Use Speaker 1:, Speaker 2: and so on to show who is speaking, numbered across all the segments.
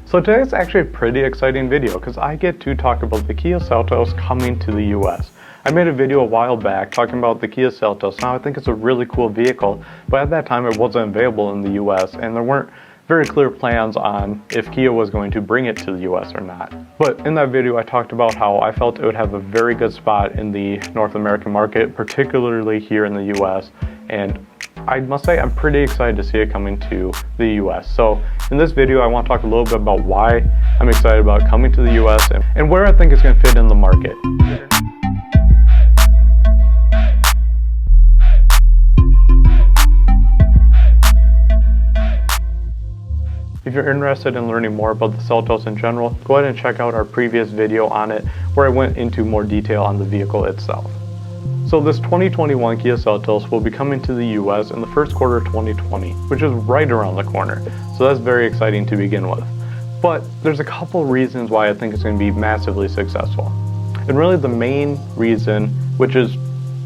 Speaker 1: So today's actually a pretty exciting video because I get to talk about the Kia Seltos coming to the US. I made a video a while back talking about the Kia Seltos. Now I think it's a really cool vehicle, but at that time it wasn't available in the US and there weren't very clear plans on if Kia was going to bring it to the US or not. But in that video I talked about how I felt it would have a very good spot in the North American market, particularly here in the US, and I must say I'm pretty excited to see it coming to the US. So in this video I want to talk a little bit about why I'm excited about coming to the US and where I think it's going to fit in the market. If you're interested in learning more about the Seltos in general, go ahead and check out our previous video on it where I went into more detail on the vehicle itself. So this 2021 Kia Seltos will be coming to the US in the first quarter of 2020, which is right around the corner. So that's very exciting to begin with. But there's a couple reasons why I think it's going to be massively successful. And really the main reason, which is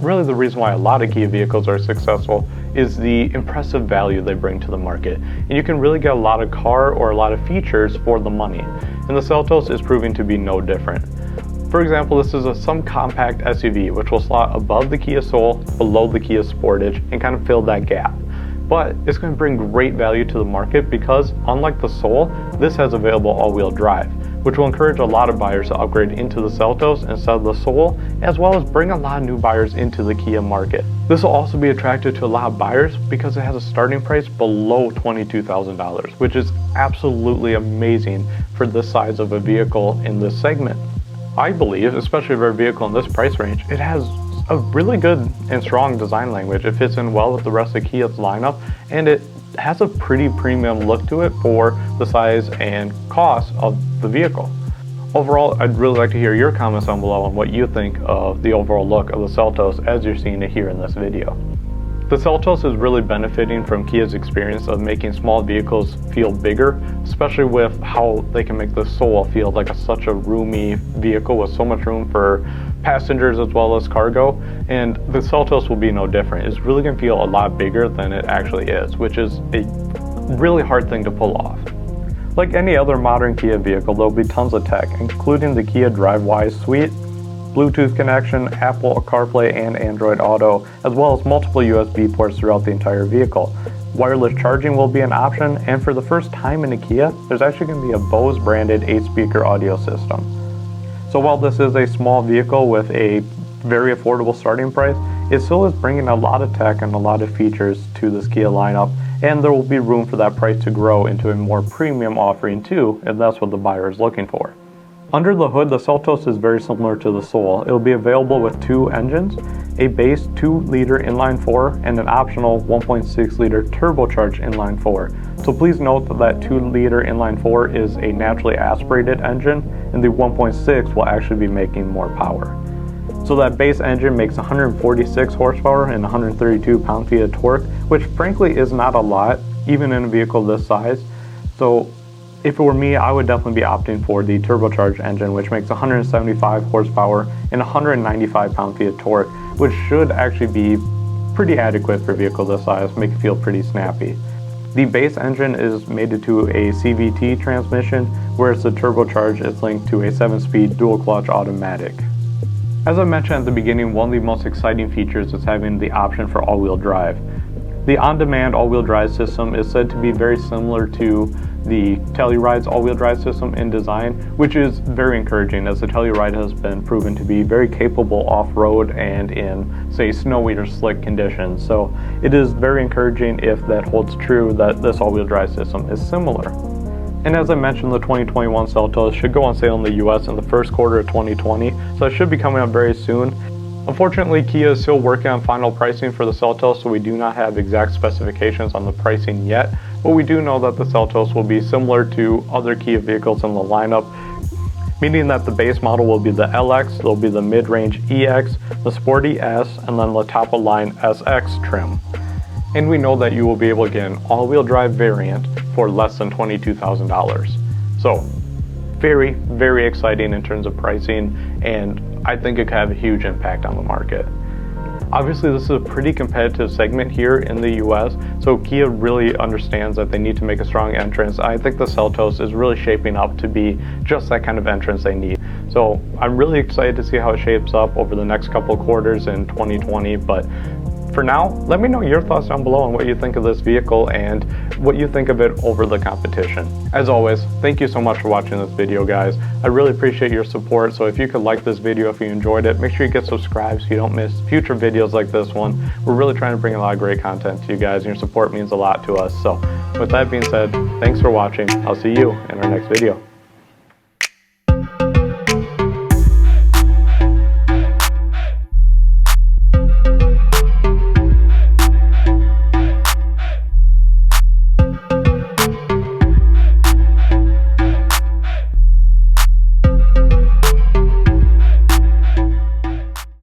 Speaker 1: really the reason why a lot of Kia vehicles are successful, is the impressive value they bring to the market. And you can really get a lot of car or a lot of features for the money. And the Seltos is proving to be no different. For example, this is a compact SUV which will slot above the Kia Soul, below the Kia Sportage, and kind of fill that gap. But it's going to bring great value to the market because, unlike the Soul, this has available all-wheel drive, which will encourage a lot of buyers to upgrade into the Seltos instead of the Soul, as well as bring a lot of new buyers into the Kia market. This will also be attractive to a lot of buyers because it has a starting price below $22,000, which is absolutely amazing for this size of a vehicle in this segment. I believe, especially for a vehicle in this price range, it has a really good and strong design language. It fits in well with the rest of Kia's lineup, and it has a pretty premium look to it for the size and cost of the vehicle. Overall, I'd really like to hear your comments down below on what you think of the overall look of the Seltos as you're seeing it here in this video. The Seltos is really benefiting from Kia's experience of making small vehicles feel bigger, especially with how they can make the Soul feel like such a roomy vehicle with so much room for passengers as well as cargo, and the Seltos will be no different. It's really going to feel a lot bigger than it actually is, which is a really hard thing to pull off. Like any other modern Kia vehicle, there will be tons of tech, including the Kia DriveWise suite, Bluetooth connection, Apple CarPlay and Android Auto, as well as multiple USB ports throughout the entire vehicle. Wireless charging will be an option, and for the first time in a Kia, there's actually going to be a Bose branded 8-speaker audio system. So while this is a small vehicle with a very affordable starting price, it still is bringing a lot of tech and a lot of features to this Kia lineup, and there will be room for that price to grow into a more premium offering too, if that's what the buyer is looking for. Under the hood, the Seltos is very similar to the Soul. It will be available with two engines, a base 2-liter inline-4 and an optional 1.6-liter turbocharged inline-4. So please note that that 2-liter inline-4 is a naturally aspirated engine, and the 1.6 will actually be making more power. So that base engine makes 146 horsepower and 132 pound-feet of torque, which frankly is not a lot, even in a vehicle this size. So if it were me, I would definitely be opting for the turbocharged engine, which makes 175 horsepower and 195 pound-feet of torque, which should actually be pretty adequate for a vehicle this size, make it feel pretty snappy. The base engine is mated to a CVT transmission, whereas the turbocharged is linked to a 7-speed dual-clutch automatic. As I mentioned at the beginning, one of the most exciting features is having the option for all-wheel drive. The on-demand all-wheel drive system is said to be very similar to the Telluride's all-wheel drive system in design, which is very encouraging as the Telluride has been proven to be very capable off-road and in, say, snowy or slick conditions. So it is very encouraging if that holds true that this all-wheel drive system is similar. And as I mentioned, the 2021 Seltos should go on sale in the US in the first quarter of 2020, so it should be coming up very soon. Unfortunately, Kia is still working on final pricing for the Seltos, so we do not have exact specifications on the pricing yet, but we do know that the Seltos will be similar to other Kia vehicles in the lineup, meaning that the base model will be the LX, there will be the mid-range EX, the Sporty S, and then the top-of-line SX trim. And we know that you will be able to get an all-wheel drive variant for less than $22,000. So, very, very exciting in terms of pricing, and I think it could have a huge impact on the market. Obviously, this is a pretty competitive segment here in the US, so Kia really understands that they need to make a strong entrance. I think the Seltos is really shaping up to be just that kind of entrance they need. So I'm really excited to see how it shapes up over the next couple quarters in 2020, but for now, let me know your thoughts down below on what you think of this vehicle and what you think of it over the competition. As always, thank you so much for watching this video, guys. I really appreciate your support, so if you could like this video if you enjoyed it, make sure you get subscribed so you don't miss future videos like this one. We're really trying to bring a lot of great content to you guys, and your support means a lot to us. So with that being said, thanks for watching. I'll see you in our next video.